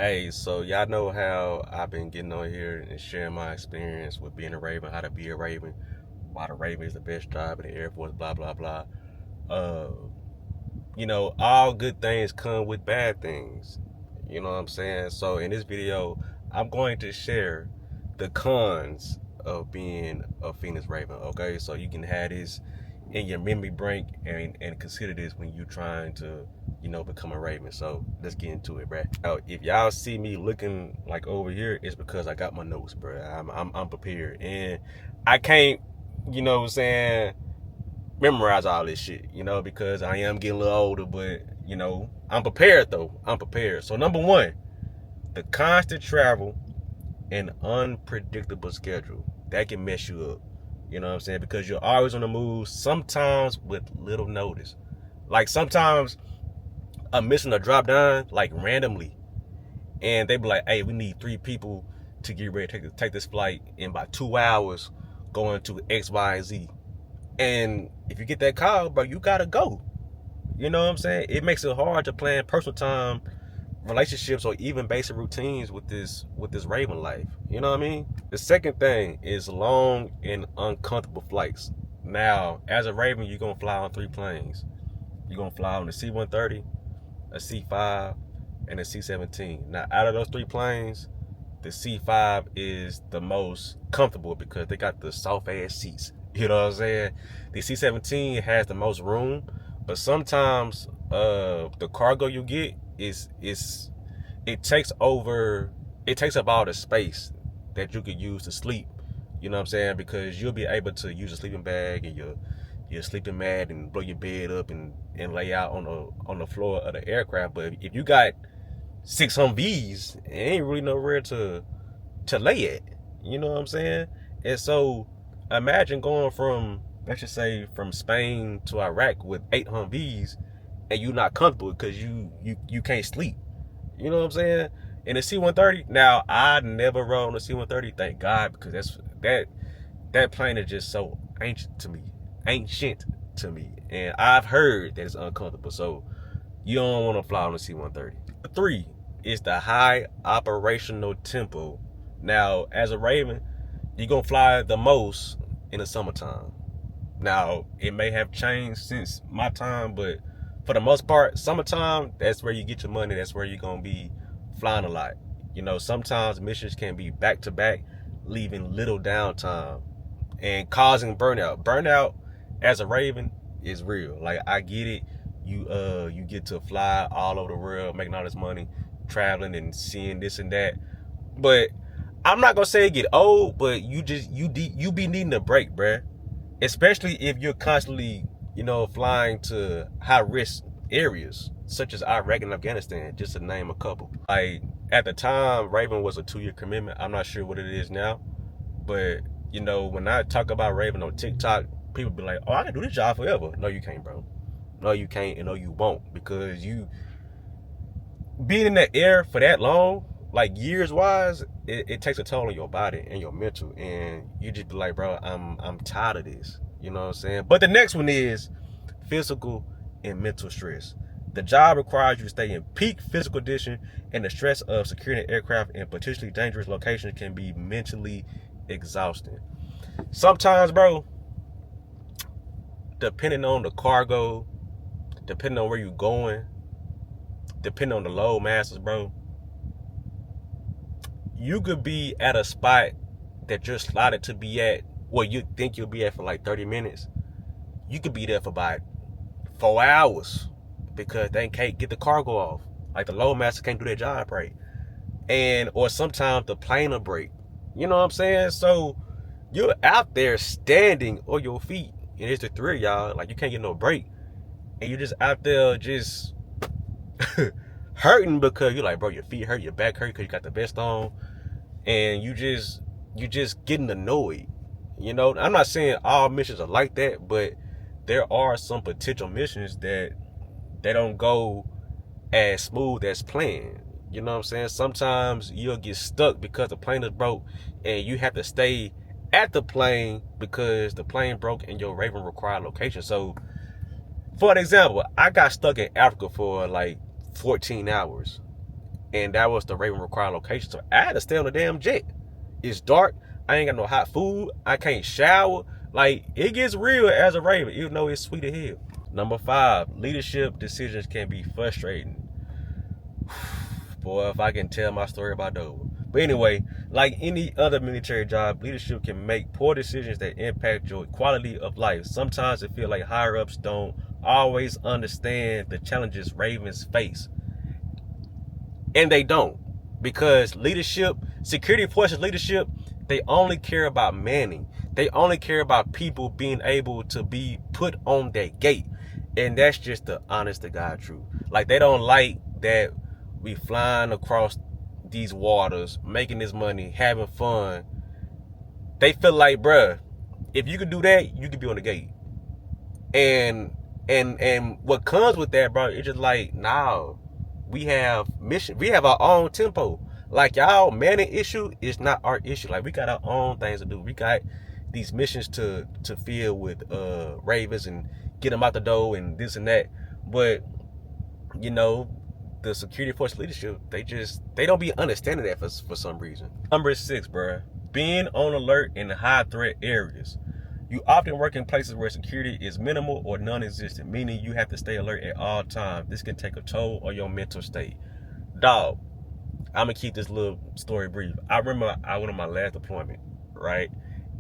Hey, so y'all know how I've been getting on here and sharing my experience with being a Raven, how to be a Raven, why the Raven is the best job in the Air Force, blah blah blah. Uh, all good things come with bad things. You know what I'm saying? So in this video, I'm going to share the cons of being a Phoenix Raven. Okay, so you can have this in your memory bank and consider this when you're trying to become a Raven. So let's get into it, bruh. Now, if y'all see me looking like over here, it's because I got my notes, bruh. I'm prepared, and I can't, what I'm saying, memorize all this shit, because I am getting a little older, but I'm prepared though. I'm prepared. So number one, the constant travel and unpredictable schedule. That can mess you up. You know what I'm saying? Because you're always on the move, sometimes with little notice. Like sometimes I'm missing a drop down, like randomly. And they be like, hey, we need 3 people to get ready to take this flight in about 2 hours going to X, Y, and Z. And if you get that call, bro, you gotta go. You know what I'm saying? It makes it hard to plan personal time, relationships, or even basic routines with this Raven life. You know what I mean? The second thing is long and uncomfortable flights. Now, as a Raven, you're gonna fly on 3 planes. You're gonna fly on the C-130, a C-5, and a C-17. Now, out of those 3 planes, the C-5 is the most comfortable because they got the soft ass seats. You know what I'm saying? The C-17 has the most room, but sometimes the cargo you get it takes up all the space that you could use to sleep. You know what I'm saying? Because you'll be able to use a sleeping bag and your sleeping mat and blow your bed up and lay out on the floor of the aircraft. But if you got 6 Humvees, it ain't really nowhere to lay at. You know what I'm saying? And so imagine going from, let's just say, from Spain to Iraq with 8 Humvees and you not comfortable because you can't sleep. You know what I'm saying? And the C-130, now I never rode on the C-130, thank God, because that plane is just so ancient to me. And I've heard that it's uncomfortable, so you don't want to fly on the C-130. 3 is the high operational tempo. Now, as a Raven, you're going to fly the most in the summertime. Now, it may have changed since my time, but for the most part, summertime, that's where you get your money. That's where you're going to be flying a lot. Sometimes missions can be back to back, leaving little downtime and causing burnout. Burnout as a Raven is real. Like, I get it. You get to fly all over the world, making all this money, traveling and seeing this and that. But I'm not gonna say it get old, but you be needing a break, bruh. Especially if you're constantly, flying to high risk areas such as Iraq and Afghanistan, just to name a couple. Like at the time, Raven was a 2-year commitment. I'm not sure what it is now, but when I talk about Raven on TikTok, people be like, "Oh, I can do this job forever." No, you can't, bro. No, you can't, and no, you won't, because you being in the air for that long, like years wise, it takes a toll on your body and your mental, and you just be like, bro, I'm tired of this. You know what I'm saying? But the next one is physical and mental stress. The job requires you to stay in peak physical condition, and the stress of securing an aircraft in potentially dangerous locations can be mentally exhausting. Sometimes, bro, depending on the cargo, depending on where you're going, depending on the load masters, bro, you could be at a spot that you're slotted to be at, where you think you'll be at for like 30 minutes. You could be there for about 4 hours because they can't get the cargo off. Like the load master can't do their job right. Or sometimes the plane will break. You know what I'm saying? So you're out there standing on your feet, and it's the 3 of y'all, like you can't get no break. And you're just out there just hurting because you're like, bro, your feet hurt, your back hurt because you got the vest on, and you just getting annoyed. I'm not saying all missions are like that, but there are some potential missions that they don't go as smooth as planned. You know what I'm saying? Sometimes you'll get stuck because the plane is broke, and you have to stay at the plane because the plane broke in your Raven required location. So, for an example, I got stuck in Africa for like 14 hours. And that was the Raven required location. So I had to stay on the damn jet. It's dark. I ain't got no hot food. I can't shower. Like, it gets real as a Raven, even though it's sweet as hell. Number 5, leadership decisions can be frustrating. Boy, if I can tell my story about those. But anyway, like any other military job, leadership can make poor decisions that impact your quality of life. Sometimes it feels like higher ups don't always understand the challenges Ravens face. And they don't. Because leadership, security forces leadership, they only care about manning. They only care about people being able to be put on that gate. And that's just the honest to God truth. Like, they don't like that we flying across these waters, making this money, having fun. They feel like, bruh, if you could do that, you could be on the gate. And what comes with that, bro, it's just like, nah, we have mission, we have our own tempo. Like, y'all manning issue is not our issue. Like, we got our own things to do. We got these missions to fill with Ravens and get them out the door and this and that. But you know, the security force leadership, they don't be understanding that for some reason. Number 6, bruh, being on alert in high threat areas. You often work in places where security is minimal or non-existent, meaning you have to stay alert at all times. This can take a toll on your mental state. Dog, I'm gonna keep this little story brief. I remember I went on my last deployment, right?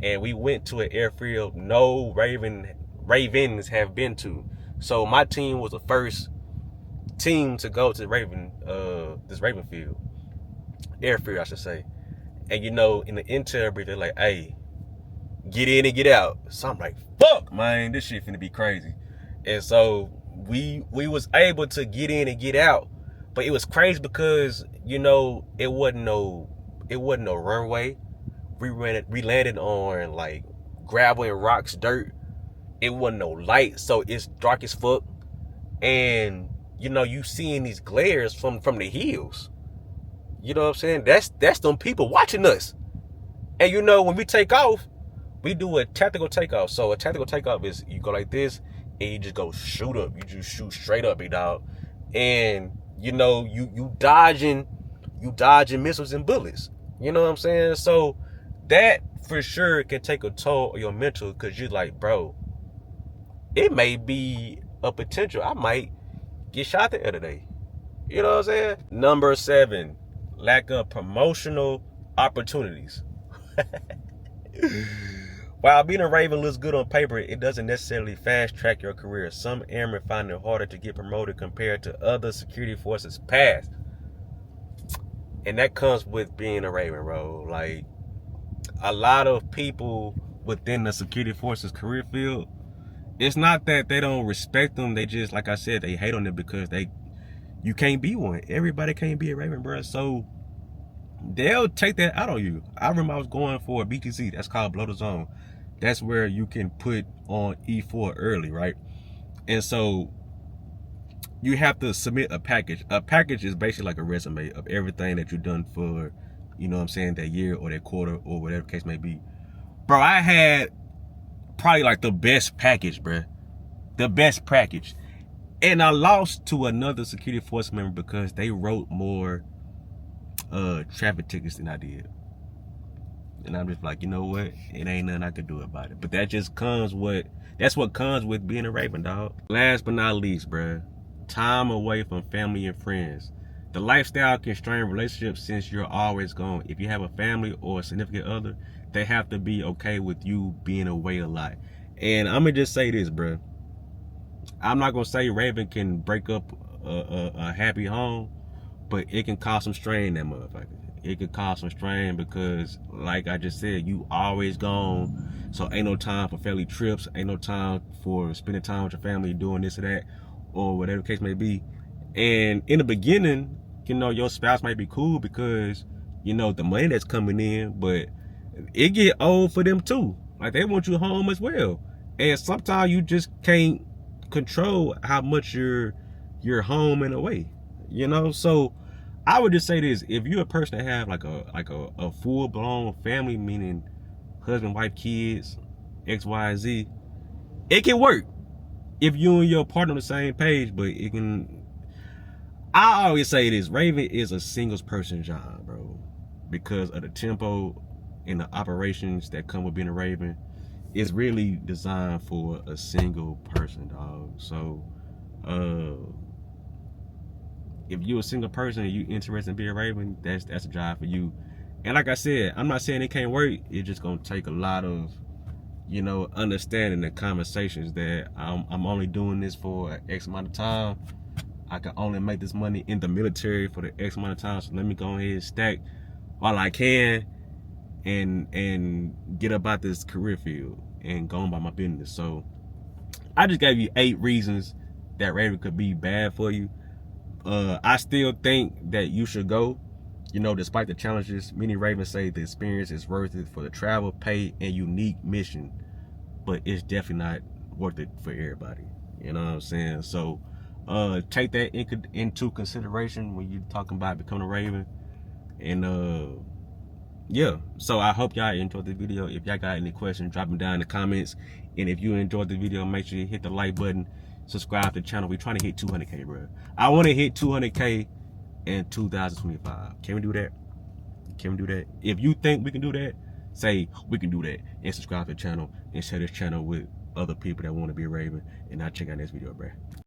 And we went to an airfield no Ravens have been to. So my team was the first team to go to this Raven field, airfield, I should say. And you know, in the intel brief, they're like, hey, get in and get out. So I'm like, fuck, man, this shit finna be crazy. And so we was able to get in and get out, but it was crazy because, you know, it wasn't no runway. We landed on like gravel and rocks, dirt. It wasn't no light, so it's dark as fuck. And you know, you seeing these glares from the hills. You know what I'm saying? That's them people watching us. And you know, when we take off, we do a tactical takeoff. So a tactical takeoff is you go like this and you just go shoot up. You just shoot straight up, big dog. And you know, you dodging missiles and bullets. You know what I'm saying? So that for sure can take a toll on your mental, because you're like, bro, it may be a potential. I might get shot the other day. You know what I'm saying? Number 7, lack of promotional opportunities. While being a Raven looks good on paper, it doesn't necessarily fast track your career. Some airmen find it harder to get promoted compared to other security forces past. And that comes with being a Raven, bro. Like, a lot of people within the security forces career field, it's not that they don't respect them. They just, like I said, they hate on them because you can't be one. Everybody can't be a Raven, bro. So they'll take that out on you. I remember I was going for a BTC. That's called Blow the Zone. That's where you can put on E4 early, right? And so you have to submit a package. A package is basically like a resume of everything that you've done for, you know what I'm saying, that year or that quarter or whatever the case may be. Bro, I had probably like the best package, bro. The best package. And I lost to another security force member because they wrote more traffic tickets than I did. And I'm just like, you know what? It ain't nothing I could do about it. But that just comes with, that's what comes with being a Raven, dog. Last but not least, bruh, time away from family and friends. The lifestyle can strain relationships since you're always gone. If you have a family or a significant other, they have to be okay with you being away a lot. And I'm gonna just say this, bruh. I'm not gonna say Raven can break up a happy home, but it can cause some strain in that motherfucker. It could cause some strain because, like I just said, you always gone. So ain't no time for family trips. Ain't no time for spending time with your family doing this or that, or whatever the case may be. And in the beginning, you know, your spouse might be cool because, you know, the money that's coming in, but it get old for them too. Like, they want you home as well. And sometimes you just can't control how much you're home and away, you know? So I would just say this: if you're a person that have like a full-blown family, meaning husband, wife, kids, X, Y, Z, it can work if you and your partner on the same page. But it can, I always say this: Raven is a singles person job, bro, because of the tempo and the operations that come with being a Raven. It's really designed for a single person, dog. So, if you're a single person and you interested in being a Raven, that's a job for you. And like I said, I'm not saying it can't work. It's just gonna take a lot of, understanding the conversations that I'm only doing this for X amount of time. I can only make this money in the military for the X amount of time. So let me go ahead and stack while I can and get about this career field and go on by my business. So I just gave you 8 reasons that Raven could be bad for you. I still think that you should go. Despite the challenges, many Ravens say the experience is worth it for the travel, pay, and unique mission, but it's definitely not worth it for everybody. You know what I'm saying? So take that into consideration when you're talking about becoming a Raven. And yeah, so I hope y'all enjoyed the video. If y'all got any questions, drop them down in the comments. And if you enjoyed the video, make sure you hit the like button, subscribe to the channel. We're trying to hit 200K, bro. I want to hit 200K in 2025. Can we do that? Can we do that? If you think we can do that, say we can do that, and subscribe to the channel and share this channel with other people that want to be a Raven. And I'll check out this video, bro.